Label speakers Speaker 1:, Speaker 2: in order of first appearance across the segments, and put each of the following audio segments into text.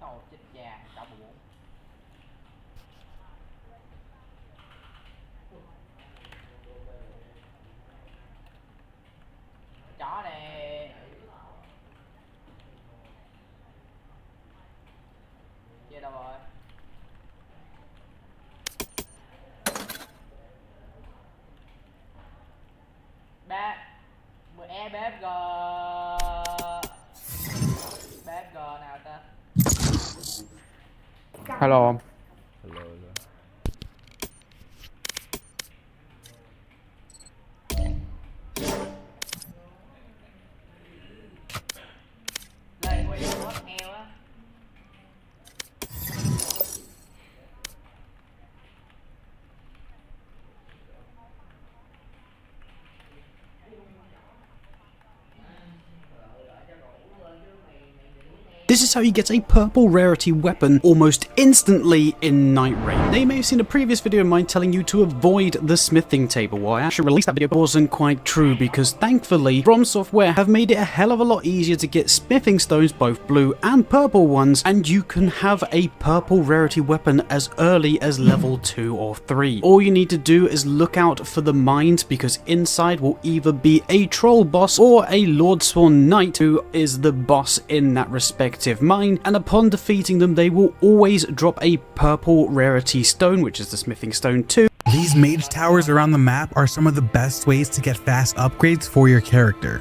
Speaker 1: Ồ, chết cha, cậu buồn. Chó này. Chia đâu rồi? Ba BFG nào ta?
Speaker 2: Hello.
Speaker 3: Hello.
Speaker 1: Lên quay hết heo á.
Speaker 2: This is how you get a purple rarity weapon almost instantly in Night Rain. Now you may have seen a previous video of mine telling you to avoid the smithing table. Well, I actually released that video, but it wasn't quite true because thankfully From Software have made it a hell of a lot easier to get smithing stones, both blue and purple ones, and you can have a purple rarity weapon as early as level 2 or 3. All you need to do is look out for the mines, because inside will either be a troll boss or a Lordsworn Knight who is the boss in that respective mine, and upon defeating them they will always drop a purple rarity stone, which is the smithing stone 2.
Speaker 4: These mage towers around the map are some of the best ways to get fast upgrades for your character.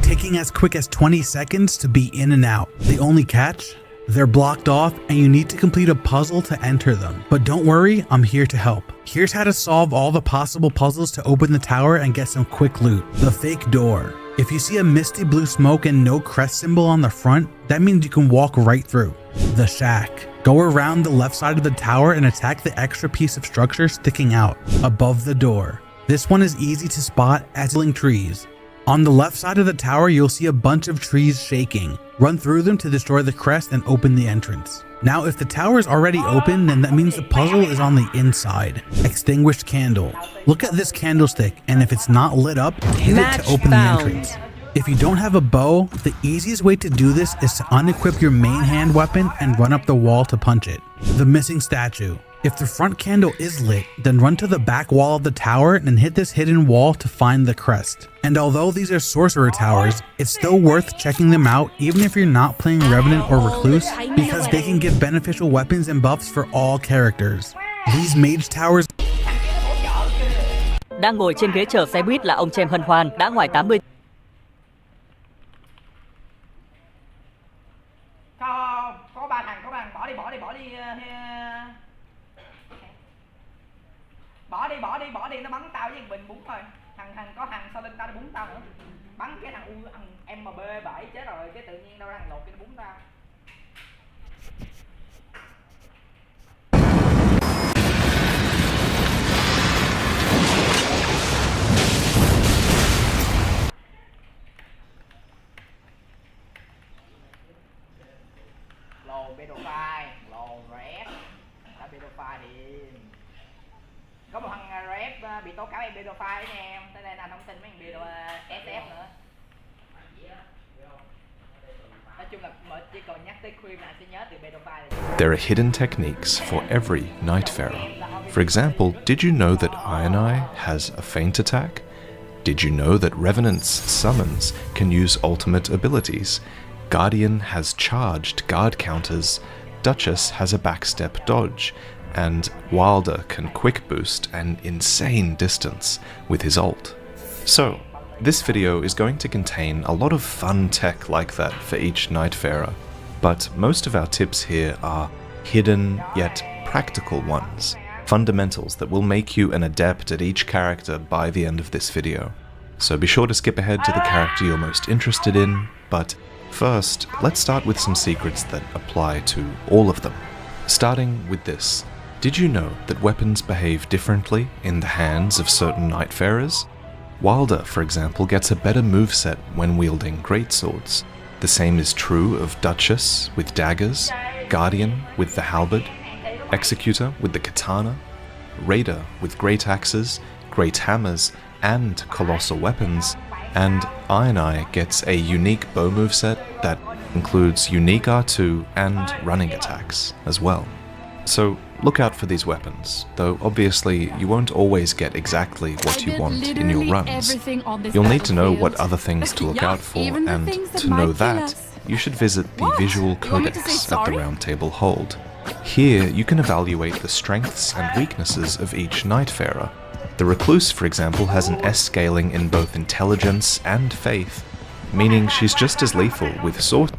Speaker 4: Taking as quick as 20 seconds to be in and out. The only catch? They're blocked off and you need to complete a puzzle to enter them. But don't worry, I'm here to help. Here's how to solve all the possible puzzles to open the tower and get some quick loot. The fake door. If you see a misty blue smoke and no crest symbol on the front, that means you can walk right through. The shack. Go around the left side of the tower and attack the extra piece of structure sticking out above the door. This one is easy to spot as killing trees. On the left side of the tower, you'll see a bunch of trees shaking. Run through them to destroy the crest and open the entrance. Now, if the tower is already open, then that means the puzzle is on the inside. Extinguished candle. Look at this candlestick, and if it's not lit up, hit it to open the entrance. If you don't have a bow, the easiest way to do this is to unequip your main hand weapon and run up the wall to punch it. The missing statue. If the front candle is lit, then run to the back wall of the tower and hit this hidden wall to find the crest. And although these are sorcerer towers, it's still worth checking them out even if you're not playing Revenant or Recluse, because they can give beneficial weapons and buffs for all characters. These mage towers.
Speaker 5: Đang ngồi trên ghế chờ xe buýt là ông Chem hân hoan, đã ngoài 80.
Speaker 1: Có ba thằng, bỏ đi. Bỏ đi, nó bắn tao với thằng Bình búng rồi. Thằng có thằng sau lưng tao nó búng tao nữa. Bắn cái thằng MB7 chết rồi, cái tự nhiên đâu thằng lột cái nó búng tao. Lồn pedophile, lồn rep, đã pedophile đi. Có một thằng rep bị tố cáo em pedophile nha em, tới đây là thông tin mấy thằng pedophile SF nữa. Nói chung là chỉ còn nhắc tới khuyên là sẽ nhớ từ pedophile.
Speaker 3: There are hidden techniques for every Nightfarer. For example, did you know that Ionai has a feint attack? Did you know that Revenant's summons can use ultimate abilities? Guardian has charged guard counters, Duchess has a backstep dodge, and Wilder can quick boost an insane distance with his ult. So, this video is going to contain a lot of fun tech like that for each Nightfarer, but most of our tips here are hidden yet practical ones, fundamentals that will make you an adept at each character by the end of this video. So be sure to skip ahead to the character you're most interested in, but first, let's start with some secrets that apply to all of them. Starting with this. Did you know that weapons behave differently in the hands of certain Nightfarers? Wilder, for example, gets a better moveset when wielding greatswords. The same is true of Duchess with daggers, Guardian with the halberd, Executor with the katana, Raider with great axes, great hammers, and colossal weapons, and Ionai gets a unique bow moveset that includes unique R2 and running attacks as well. So look out for these weapons, though obviously you won't always get exactly what you want in your runs. You'll need to know what other things to look out for, and to know that, you should visit the visual codex at the Round Table Hold. Here you can evaluate the strengths and weaknesses of each Nightfarer. The Recluse, for example, has an S scaling in both intelligence and faith, meaning she's just as lethal with sword.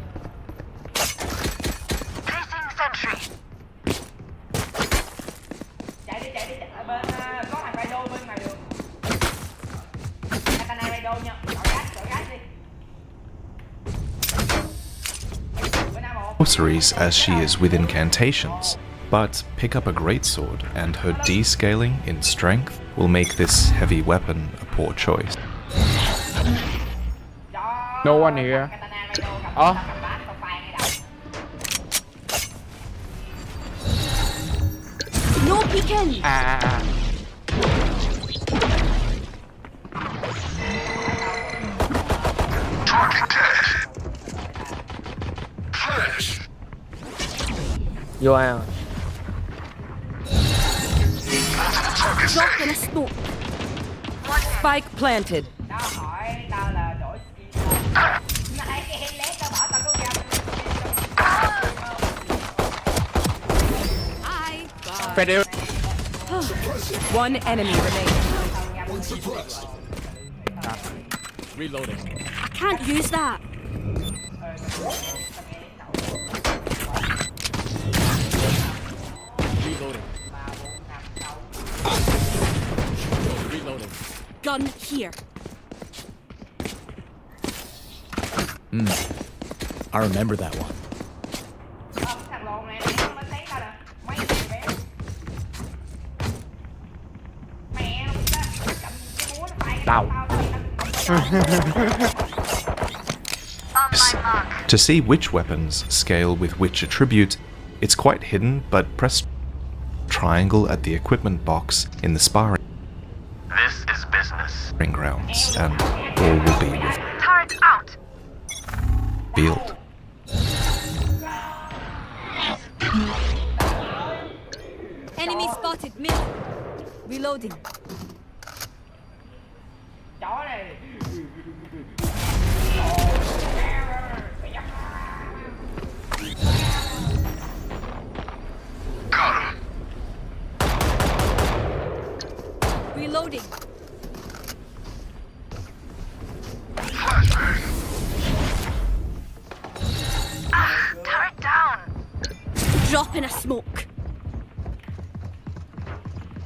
Speaker 3: Sorceries as she is with incantations, but pick up a greatsword and her D scaling in strength will make this heavy weapon a poor choice.
Speaker 6: No one here. Oh.
Speaker 7: No peeking.
Speaker 6: Vô ai à?
Speaker 7: Drop in a smoke.
Speaker 8: Spike planted.
Speaker 1: Tao hỏi tao là đổi skin thôi. Nãy cái headlet tao bảo tao có gặp
Speaker 6: Phải đều.
Speaker 8: One enemy remaining.
Speaker 7: I can't use that. Gun here.
Speaker 9: I remember that one.
Speaker 1: thằng lồn này nó mới thấy tao nè. Mấy thằng bé. Mẹ nó cầm cái búa nó phải
Speaker 6: Đau.
Speaker 3: To see which weapons scale with which attribute, it's quite hidden, but press triangle at the equipment box in the sparring grounds, and all will be revealed.
Speaker 7: Enemy spotted mid. Reloading.
Speaker 1: Chó này.
Speaker 7: Reloading.
Speaker 10: Turret down.
Speaker 7: Drop in a smoke.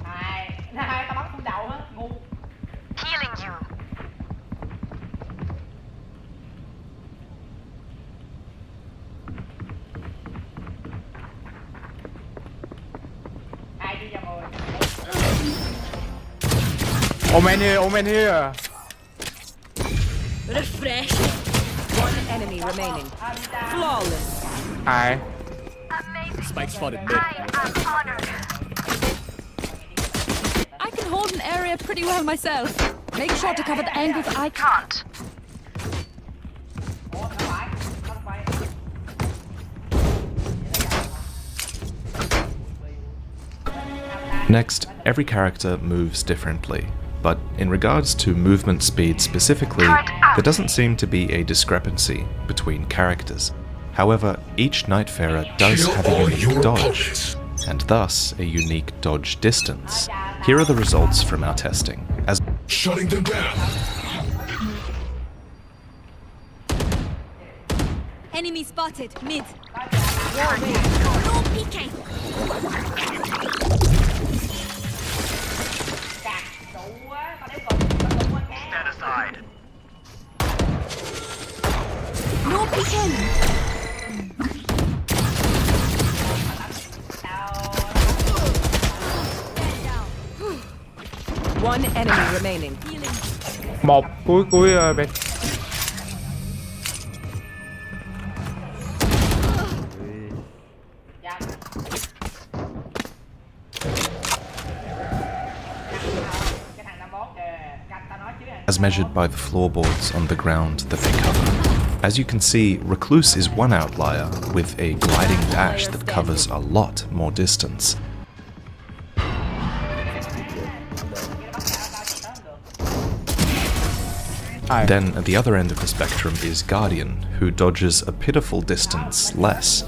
Speaker 1: Hai tao bắn không đầu hết, ngu.
Speaker 10: Healing you.
Speaker 1: Hai đi cho người.
Speaker 6: Omen here, Omen here.
Speaker 7: Refresh.
Speaker 8: One enemy remaining. Flawless.
Speaker 6: Ai?
Speaker 9: Spike spotted mid.
Speaker 7: I can hold an area pretty well myself. Make sure to cover the angles I
Speaker 10: Can't.
Speaker 1: Ủa, nó phải.
Speaker 3: Next, every character moves differently, but in regards to movement speed specifically, there doesn't seem to be a discrepancy between characters. However, each Nightfarer does have a unique dodge, and thus a unique dodge distance. Here are the results from our testing. As
Speaker 11: shutting them down.
Speaker 7: Enemy spotted mid. No peeking.
Speaker 10: Stand aside.
Speaker 7: No peeking.
Speaker 8: One enemy remaining.
Speaker 6: Một cuối bên.
Speaker 3: as measured by the floorboards on the ground that they cover. As you can see, Recluse is one outlier with a gliding dash that covers a lot more distance. Then at the other end of the spectrum is Guardian, who dodges a pitiful distance less.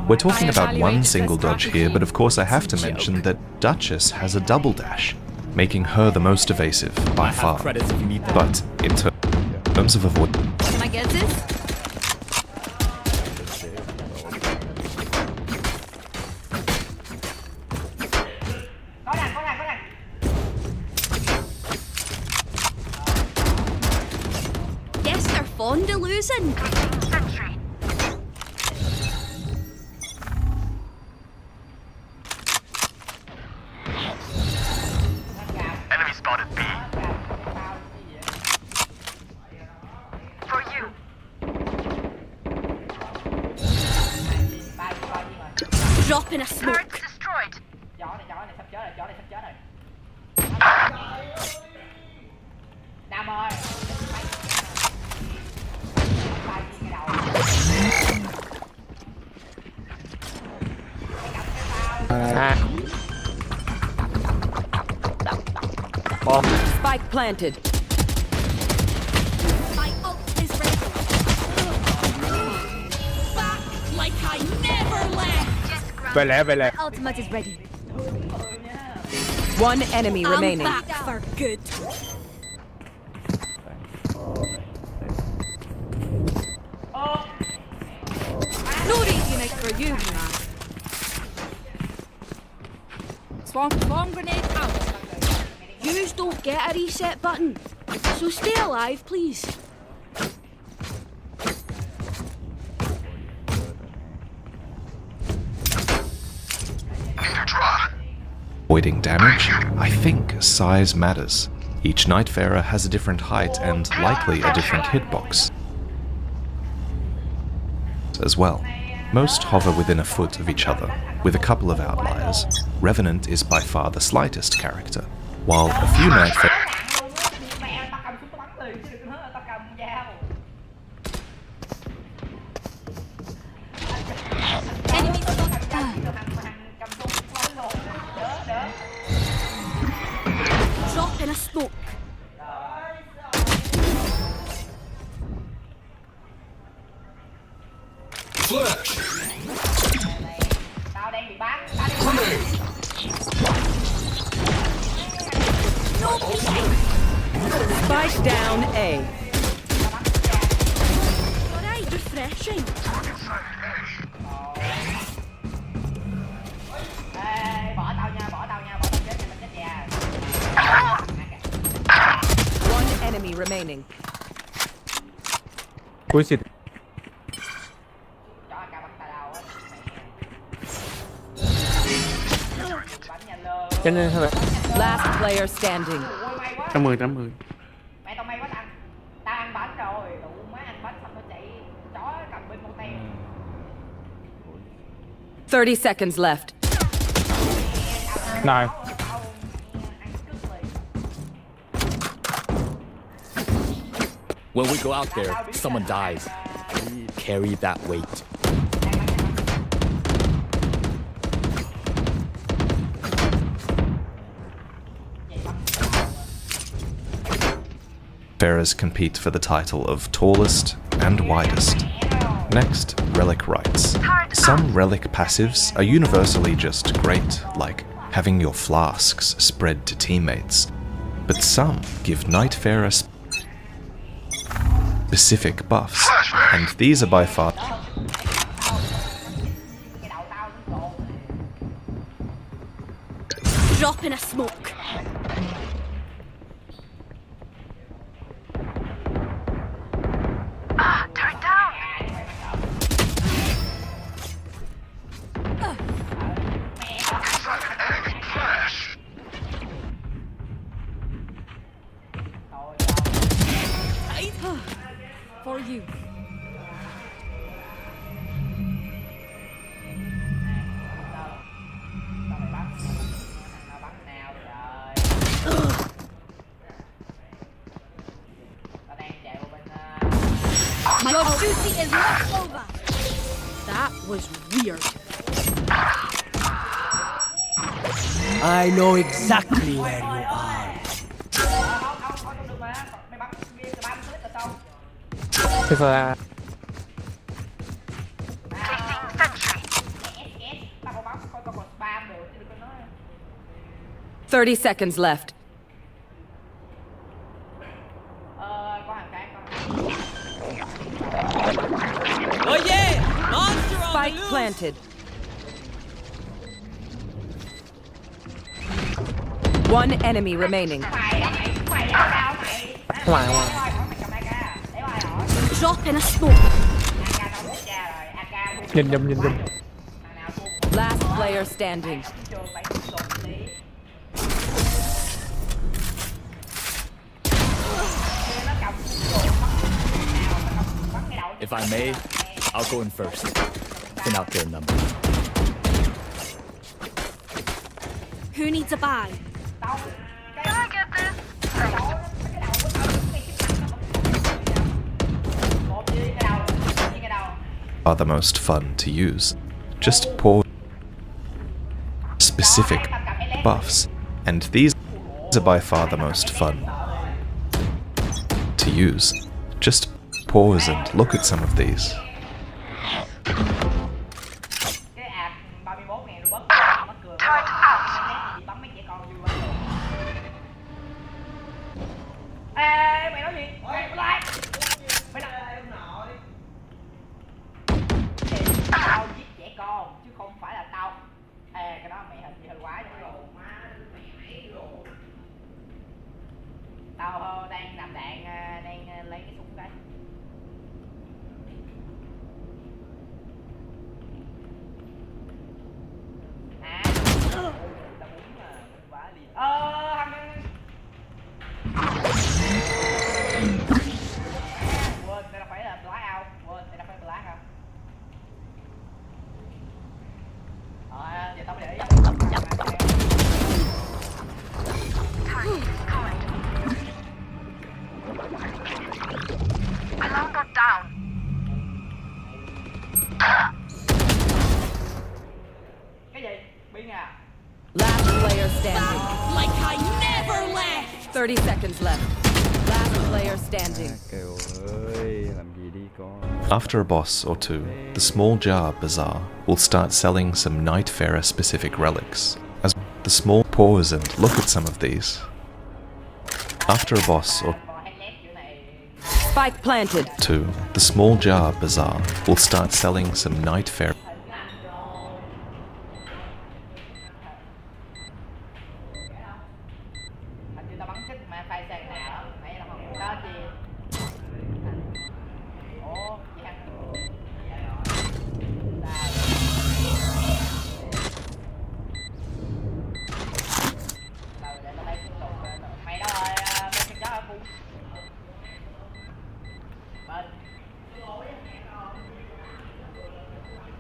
Speaker 3: We're talking about one single dodge here, but of course I have to mention that Duchess has a double dash, making her the most evasive by far. But in terms of avoid...
Speaker 7: Can I get this?
Speaker 11: Guess they're fond of losing.
Speaker 10: Sentry. Enemy spotted B. For you.
Speaker 11: Dropping a smoke.
Speaker 10: Turret destroyed.
Speaker 1: Chó này sắp chết rồi, chó này sắp chết rồi. Nam ơi. Bay cái đầu.
Speaker 8: Spike planted.
Speaker 11: My ult is ready. Back like I never left.
Speaker 6: Về lẹ, về lẹ.
Speaker 11: Ultimate is ready.
Speaker 8: One enemy
Speaker 11: I'm
Speaker 8: remaining.
Speaker 11: back for good. No reunite for you, man. Swarm grenade out. Yous don't get a reset button, so stay alive, please.
Speaker 3: Avoiding damage? I think size matters. Each Nightfarer has a different height and likely a different hitbox as well. Most hover within a foot of each other, with a couple of outliers. Revenant is by far the slightest character, while a few Nightfarers
Speaker 1: Mẹ tao cầm súng tao bắn liền chứ đừng có nói là tao cầm dao.
Speaker 11: Enemy spotted. Drop in a smoke.
Speaker 1: Tao đang bị bắn, tao đang bị bắn.
Speaker 11: No peeking.
Speaker 8: Spike down A.
Speaker 11: Alright, refreshing.
Speaker 1: Ê, bỏ tao nha, bỏ tao chết nha, mình chết nhà.
Speaker 8: One enemy remaining.
Speaker 6: Cuối xịt.
Speaker 1: Chó cao bắn tao đâu á. Bắn nhà lơ.
Speaker 6: Cho nên thôi.
Speaker 8: Last player standing.
Speaker 1: Ôi may quá.
Speaker 2: 80.
Speaker 1: Mẹ tao may quá tao. Tao ăn bánh rồi, đủ má ăn bánh xong nó chạy. Chó cầm bên con tem.
Speaker 8: 30 seconds left.
Speaker 6: Này.
Speaker 9: When we go out there, someone dies. Carry that weight.
Speaker 3: Farers compete for the title of tallest and widest. Next, Relic rights. Some Relic passives are universally just great, like having your flasks spread to teammates. But some give Nightfarer specific buffs, and these are by far
Speaker 11: Drop in a smoke.
Speaker 10: Turn down.
Speaker 11: For you.
Speaker 1: Tao mày bắn nào trời.
Speaker 11: was weird.
Speaker 12: I know exactly where you are.
Speaker 1: Không được mà. Mày bắn bia từ 30 clip là xong.
Speaker 6: Thế là
Speaker 1: Tao có bắn coi còn spam được chứ đừng có nói.
Speaker 8: 30 seconds left.
Speaker 1: Có hàng khác không?
Speaker 12: Oh yeah! Monster on the
Speaker 8: Spike
Speaker 12: loose!
Speaker 8: planted. One enemy remaining.
Speaker 1: Mày ở đâu mày?
Speaker 6: ngoài
Speaker 1: Mày cầm AK. Để ai hỏi?
Speaker 11: Drop in a smoke.
Speaker 1: AK tao bút ra rồi. AK bút.
Speaker 6: nhìn giùm.
Speaker 1: Thằng nào bút.
Speaker 8: Last player standing.
Speaker 1: Trường phải sụp lý. Nó cầm bắn cái đầu.
Speaker 9: If I may, I'll go in first. Thin out their number.
Speaker 11: Who needs a buy?
Speaker 1: Tao.
Speaker 10: Can I get this?
Speaker 3: Are the most fun to use. Just pause specific buffs, and these are by far the most fun to use. Just pause and look at some of these.
Speaker 1: Mày nói gì? Mày like. Mày tao giết trẻ con chứ không phải là tao. Cái đó mày hình như hơi quá rồi. Tao đang nằm đạn, đang lấy cái súng đấy. Tao muốn quá liền. Quên, đây là phải là black out. Quên, đây là phải black out. Giờ tao để ý.
Speaker 10: Alarm bot down.
Speaker 1: Cái gì? Biến à?
Speaker 8: Last player standing.
Speaker 11: Like I never left.
Speaker 8: 30 seconds left. Last player standing.
Speaker 3: After a boss or two, the Small Jar Bazaar will start selling some Nightfarer specific relics. As the small pause and look at some of these. After a boss or
Speaker 8: Spike planted.
Speaker 3: two, the Small Jar Bazaar will start selling some Nightfarer.
Speaker 1: Hình như tao bắn chết mà phai sang nào. Nãy là không đó chi. Ủa, gì hả? Để tao lấy xuống lục. Mày đâu rồi? Bên trên đó ở khu. Bên.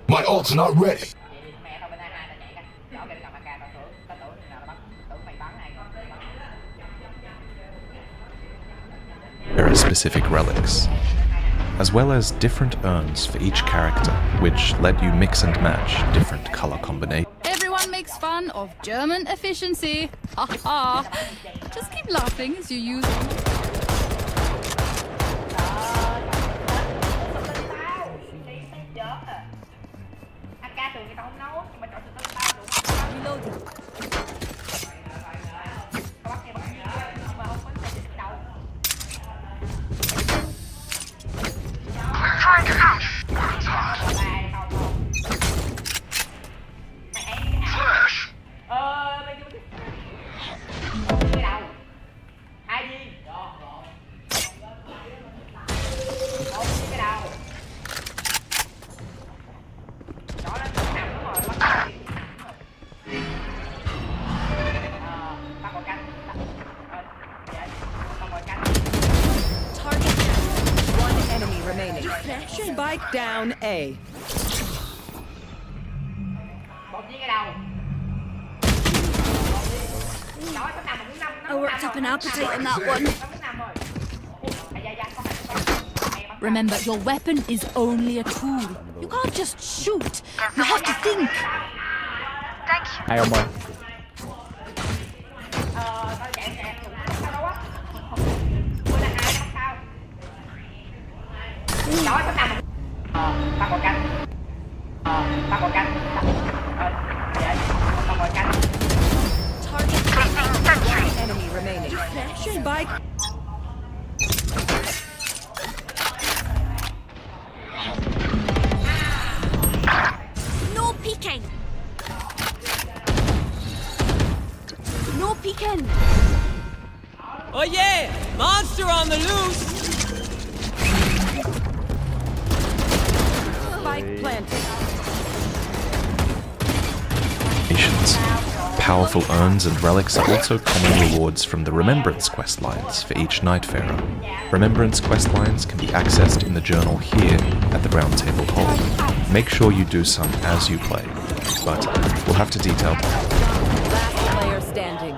Speaker 10: My ult's not ready.
Speaker 1: Mẹ tao bên A2 tao chạy ra. Đó kìa cầm AK tao tưởng nào là bắn. Tưởng mày bắn ai còn bắn.
Speaker 3: Specific relics, as well as different urns for each character, which let you mix and match different color combinations.
Speaker 7: Everyone makes fun of German efficiency. Ha ha. Just keep laughing as you use them.
Speaker 1: AK thường thì tao không nấu, nhưng mà chọn từ tao đủ. Tao bắt cái bắn nhưng mà không có gì đâu.
Speaker 10: Trying to out. Flash.
Speaker 1: Mày kêu cái đầu. Hai viên. Một cái đầu. Đó là nằm nó rồi bắt đầu. Tao còn canh. Tao còn canh.
Speaker 11: Target down.
Speaker 8: One enemy remaining. Spike down A.
Speaker 1: Một viên cái đầu. Đó, tao nằm một năm.
Speaker 11: I worked up an appetite on that one.
Speaker 1: Nó muốn nằm rồi. Ai da, con mày bắn
Speaker 7: Remember, your weapon is only a tool. You can't just shoot. You have to think.
Speaker 10: Thank you.
Speaker 6: Hai ông ơi.
Speaker 1: Tao chạy nè, sao đâu á. Tôi là ai không sao. Nói có nằm. Tao còn canh. Tao còn canh. Vậy, tao còn canh.
Speaker 8: Enemy remaining. Spike.
Speaker 11: No peeking. No peeking.
Speaker 12: Oh yeah! Monster on the loose!
Speaker 8: Spike planted.
Speaker 3: Powerful urns and relics are also common rewards from the Remembrance quest lines for each Nightfarer. Remembrance quest lines can be accessed in the journal here at the Round Table Hold. Make sure you do some as you play, but we'll have to detail
Speaker 8: Last player standing.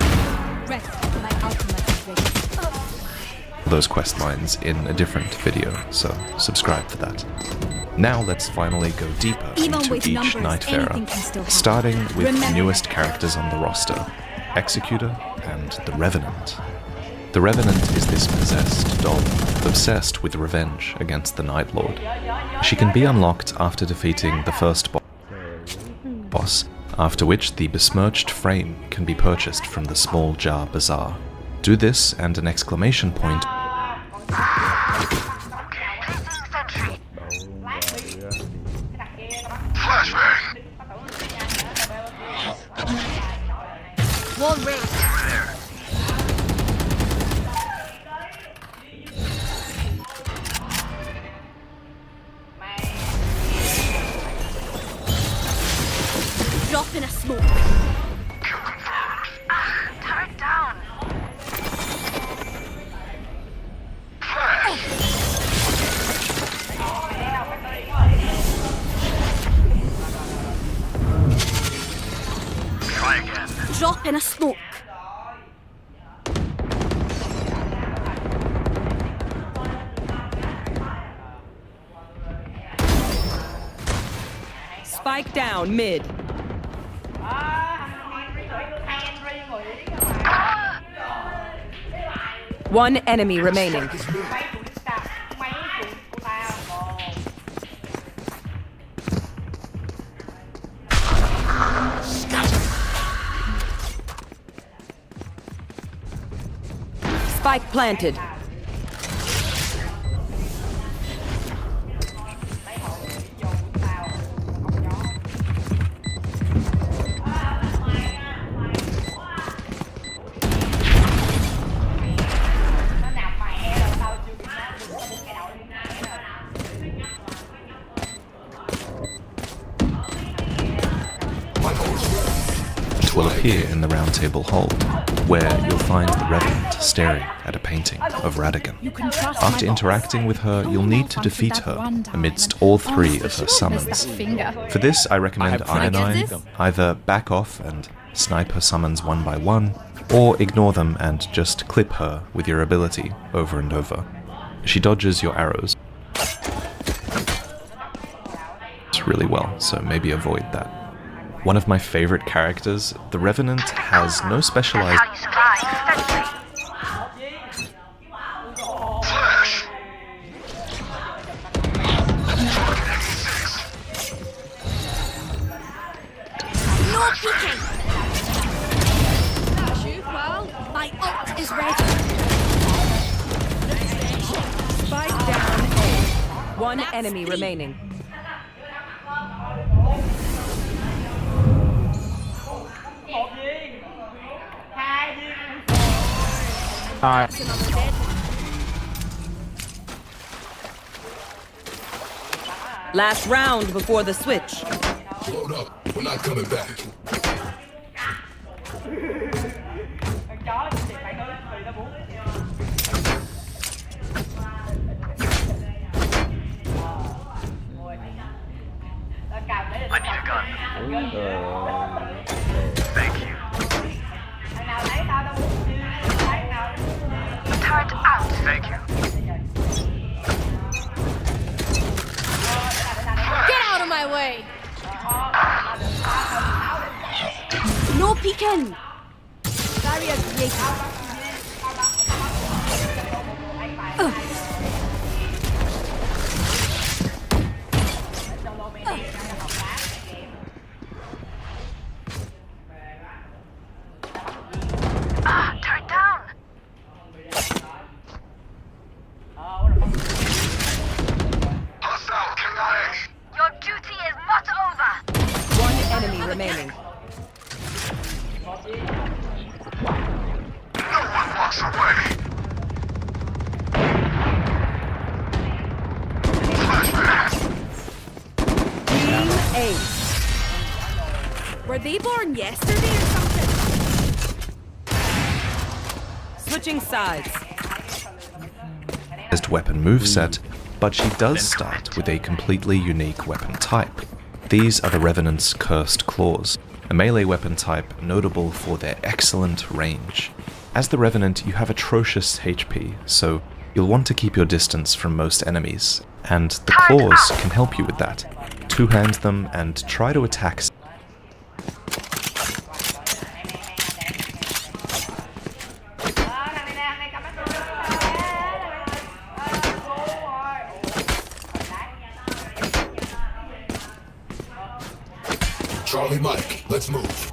Speaker 7: Rest. My ultimate is ready.
Speaker 3: those quest lines in a different video, so subscribe for that. Now let's finally go deeper
Speaker 7: Even
Speaker 3: into
Speaker 7: with
Speaker 3: each
Speaker 7: numbers,
Speaker 3: Nightfarer,
Speaker 7: anything can still happen.
Speaker 3: starting with the
Speaker 7: Remember
Speaker 3: newest
Speaker 7: that.
Speaker 3: characters on the roster, Executor and the Revenant. The Revenant is this possessed doll, obsessed with revenge against the Night Lord. She can be unlocked after defeating the first boss, after which the besmirched frame can be purchased from the Small Jar Bazaar. Do this and an exclamation point
Speaker 11: Wall raised. Drop in a smoke.
Speaker 10: Turret down. Try again.
Speaker 11: Drop in a smoke.
Speaker 8: Spike down mid. One enemy remaining. Spike planted.
Speaker 3: will appear in the Round Table Hold, where you'll find the Revenant staring at a painting of Radagon. After interacting with her, you'll need to defeat her amidst all three of her summons. For this, I recommend Ionai either back off and snipe her summons one by one, or ignore them and just clip her with your ability over and over. She dodges your arrows really well, so maybe avoid that. One of my favorite characters, the Revenant has no specialized
Speaker 11: No peeking! Well, my ult is ready.
Speaker 8: Spike down A. One enemy remaining. Last round before the switch.
Speaker 10: Hold up, we're not coming back. I need a gun. Thank you. Turret out. Thank you.
Speaker 7: my way.
Speaker 11: No peeking! Barrier created.
Speaker 10: Turret down. Hostile KIA. Your duty is not over.
Speaker 8: One enemy remaining.
Speaker 10: No one walks away. Flashback.
Speaker 8: Team Ace.
Speaker 11: Were they born yesterday or something?
Speaker 8: Switching sides.
Speaker 3: Weapon moveset, but she does start with a completely unique weapon type. These are the Revenant's Cursed Claws, a melee weapon type notable for their excellent range. As the Revenant, you have atrocious HP, so you'll want to keep your distance from most enemies, and the claws can help you with that. Two-hand them and try to attack.
Speaker 10: Charlie Mike, let's move.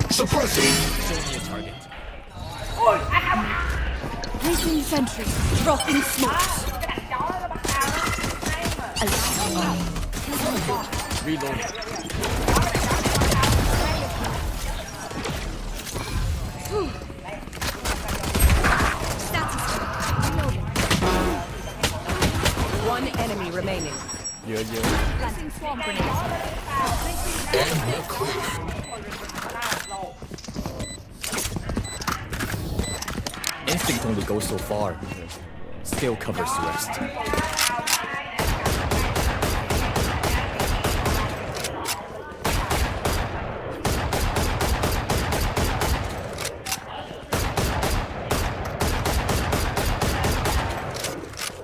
Speaker 10: Suppressing.
Speaker 11: Placing sentry. Dropping smokes.
Speaker 9: Reload.
Speaker 8: One enemy remaining.
Speaker 11: Placing swamp grenade.
Speaker 10: And we're clear.
Speaker 9: Instinct only goes so far. Skill covers the rest.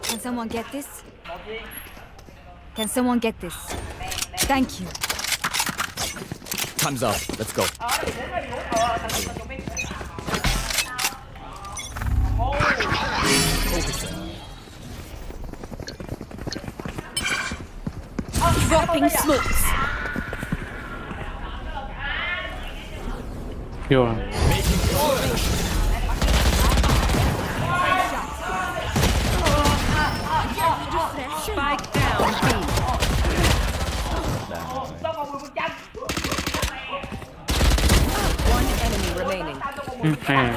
Speaker 11: Can someone get this? Can someone get this? Thank you.
Speaker 9: Time's up. Let's go.
Speaker 11: Dropping smokes.
Speaker 8: Spike down. One enemy remaining.
Speaker 7: Spike down.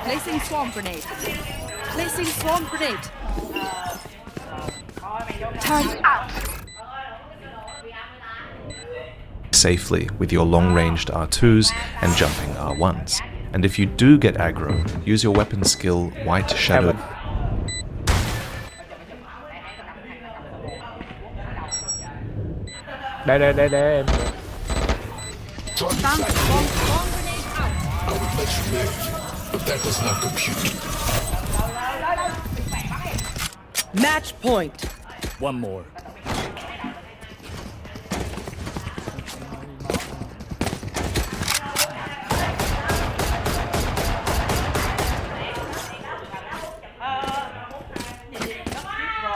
Speaker 7: Placing swamp grenade. Placing swamp grenade.
Speaker 11: Turn
Speaker 10: Out.
Speaker 3: Safely with your long-ranged R2s and jumping R1s. And if you do get aggro, use your weapon skill White Shadow.
Speaker 6: Đây.
Speaker 10: Target
Speaker 7: Bam.
Speaker 10: sight.
Speaker 7: Swamp grenade out.
Speaker 10: I would let you live, but that does not compute.
Speaker 8: Match point.
Speaker 9: One more.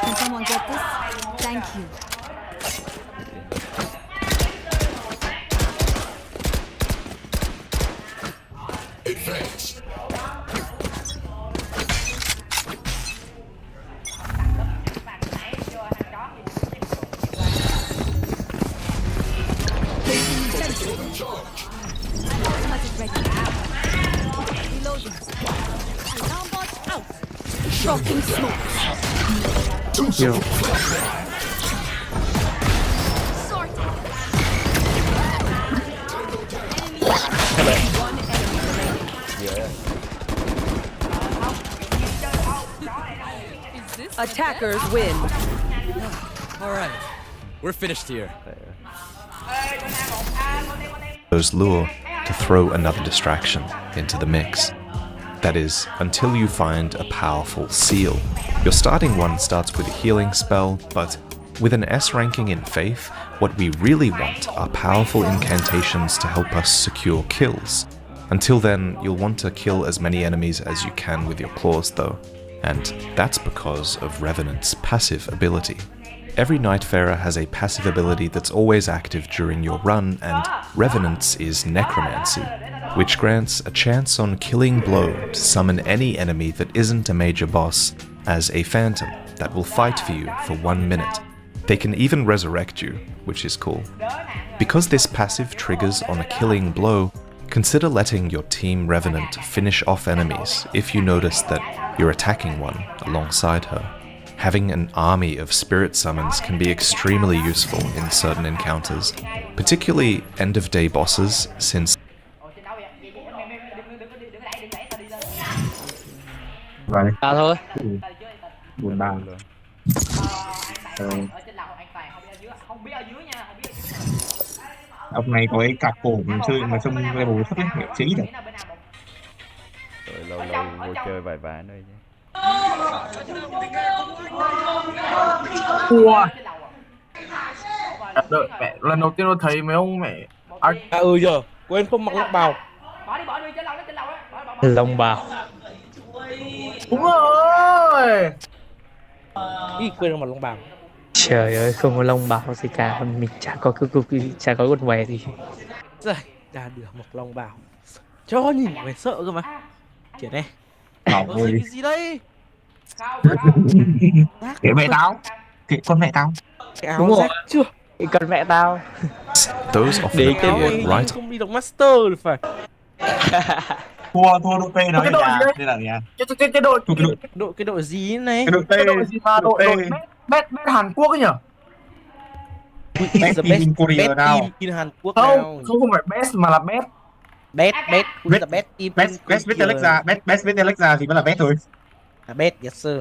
Speaker 11: Can someone get this? Thank you.
Speaker 10: Advance. Charge.
Speaker 11: Ultimate is ready. Reloading. Alarm bot out. Dropping smokes.
Speaker 10: Two super flashback.
Speaker 11: Sorted.
Speaker 8: One enemy remaining.
Speaker 7: Is this
Speaker 8: Attackers win.
Speaker 9: All right. We're finished here.
Speaker 3: Those lure to throw another distraction into the mix. That is, until you find a powerful seal. Your starting one starts with a healing spell, but with an S ranking in Faith, what we really want are powerful incantations to help us secure kills. Until then, you'll want to kill as many enemies as you can with your claws though, and that's because of Revenant's passive ability. Every Nightfarer has a passive ability that's always active during your run, and Revenant's is Necromancy, which grants a chance on Killing Blow to summon any enemy that isn't a major boss as a phantom that will fight for you for 1 minute. They can even resurrect you, which is cool. Because this passive triggers on a Killing Blow, consider letting your team Revenant finish off enemies if you notice that you're attacking one alongside her. Having an army of spirit summons can be extremely useful in certain encounters, particularly end-of-day bosses, since
Speaker 6: Ta thôi.
Speaker 1: Buồn bà.
Speaker 6: Ông này có cái cặp cổ mình chơi mà trông level thấp ấy, chế ít đấy.
Speaker 13: Rồi lâu lâu vô chơi vài ván thôi chứ.
Speaker 14: Wow. Đợi mẹ, lần đầu tiên tôi thấy mấy ông mẹ
Speaker 12: giờ quên không mặc lông bào.
Speaker 6: Lông bào.
Speaker 14: Đúng rồi.
Speaker 12: Ý quên không mặc lông bào.
Speaker 6: Trời ơi, không có lông bào gì cả, mình chả có chả có quần què gì.
Speaker 12: Rồi, ra được mặc lông bào. Cho nhìn mày sợ cơ mà. Chuyện này. Cái gì đây?
Speaker 6: Kệ mẹ tao. Kệ con mẹ tao.
Speaker 12: Đúng rồi. Chưa.
Speaker 6: Kệ con mẹ tao.
Speaker 3: those often appear right.
Speaker 12: Không đi được master rồi phải.
Speaker 6: Thua đôi P nói đây là gì à?
Speaker 12: Cái đội gì này?
Speaker 14: Cái đội gì mà đội bet Hàn Quốc ấy nhở?
Speaker 6: Bet in Korea nào?
Speaker 12: Bet in Hàn Quốc
Speaker 14: nào? Không phải best mà là bet.
Speaker 12: Bet in
Speaker 6: Best bet Alexa thì mới là bet thôi.
Speaker 12: À bet, yes sir.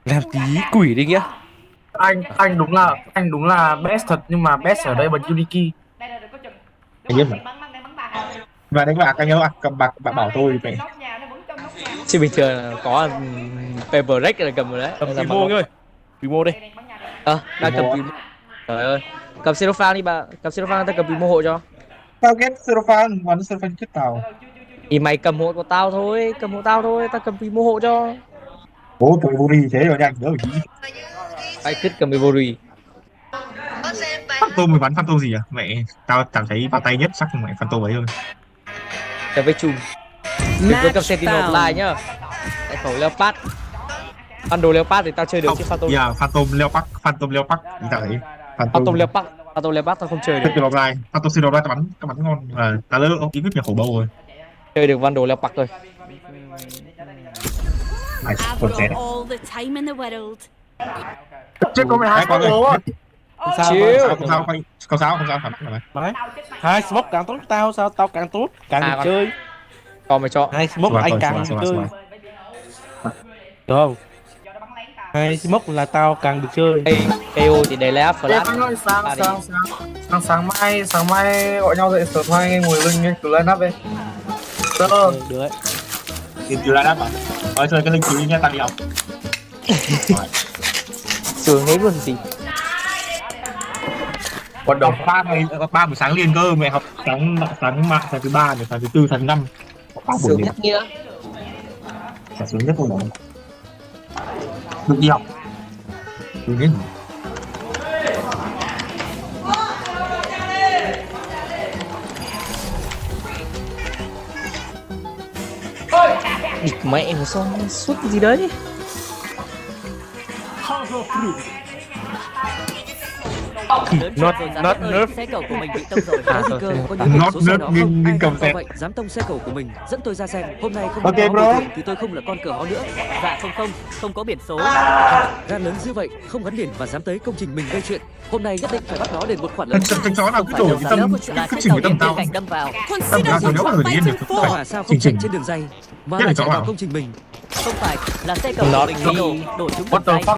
Speaker 12: Làm tí quỷ đi nghĩa.
Speaker 14: Anh đúng là best thật, nhưng mà best ở đây bằng Uniki.
Speaker 6: Anh biết mà. Và đánh bạc anh nhớ bạn bảo tôi vậy. Chứ bình thường là có paper rec là cầm rồi đấy.
Speaker 12: Cầm Primo ơi. Primo đi.
Speaker 6: Đang cầm Primo. Trời ơi. Cầm Seraphan đi bà, cầm Seraphan tao cầm Primo hộ cho. Tao ghét Seraphan, mà nó Seraphan kết tao. Thì mày cầm hộ của tao thôi, tao cầm Primo hộ cho. Bố cầm Ivory thế rồi nhanh, đỡ phải gì. Ai thích cầm Ivory. Phantom mày bắn Phantom gì à? Mẹ, tao cảm thấy vào tay nhất chắc mày Phantom ấy thôi. Tao với chung. Đừng có cầm Sentinel Fly nhá. Cái khẩu Leopard. Phantom Leopard thì tao chơi được chứ Phantom. Dạ, Phantom Leopard thì tao thấy. Phantom Leopard tao không chơi được. Phantom Sentinel Fly tao bắn ngon. Tao lỡ ý biết nhà khổ bầu rồi. Chơi được Vandal Leopard thôi.
Speaker 11: I've got all the time in the world.
Speaker 14: Chết có mày hai con bố á.
Speaker 6: Không sao.
Speaker 12: Đấy. Hai smoke càng tốt tao sao tao càng tốt, càng được chơi.
Speaker 6: Còn mày cho.
Speaker 12: Hai smoke anh càng được chơi. Được không? Hai smoke là tao càng được chơi.
Speaker 6: KO thì để left flash.
Speaker 14: Sáng mai gọi nhau dậy sớm hai anh ngồi lên cứ lên nắp đi.
Speaker 12: Được đấy.
Speaker 6: Tìm từ lên nắp à? Rồi chơi cái link chú nha, tao đi học. Trường hết luôn gì. Còn đầu 3 buổi sáng liền cơ, mẹ học sáng thứ 3 đến sáng thứ 4 tháng 5. 3 buổi liền. Sướng nhất nghĩa. Sướng nhất luôn. Được đi học. Sướng nhất. Địt mẹ nó xong suốt gì đấy.
Speaker 5: Not nerf. Xe cầu của mình bị tông rồi. Có nguy cơ có những số sau đó không. Ai cầm vậy dám tông xe cầu của mình, dẫn tôi ra xem. Hôm nay không có bro thì tôi không là con cờ ho nữa. Dạ không có biển số. Gan lớn như vậy, không gắn liền và dám tới công trình mình gây chuyện. Hôm nay nhất định phải bắt nó đền một khoản lớn.
Speaker 6: Thằng chó nào cứ đổ cái tâm, cứ chỉnh cái tâm tao.
Speaker 5: Đâm vào.
Speaker 6: Tâm tao nếu mà người yên được không phải.
Speaker 5: Sao không chạy trên đường dây mà lại chạy vào công trình mình? Không phải là xe cầu của mình đổ trúng một tay.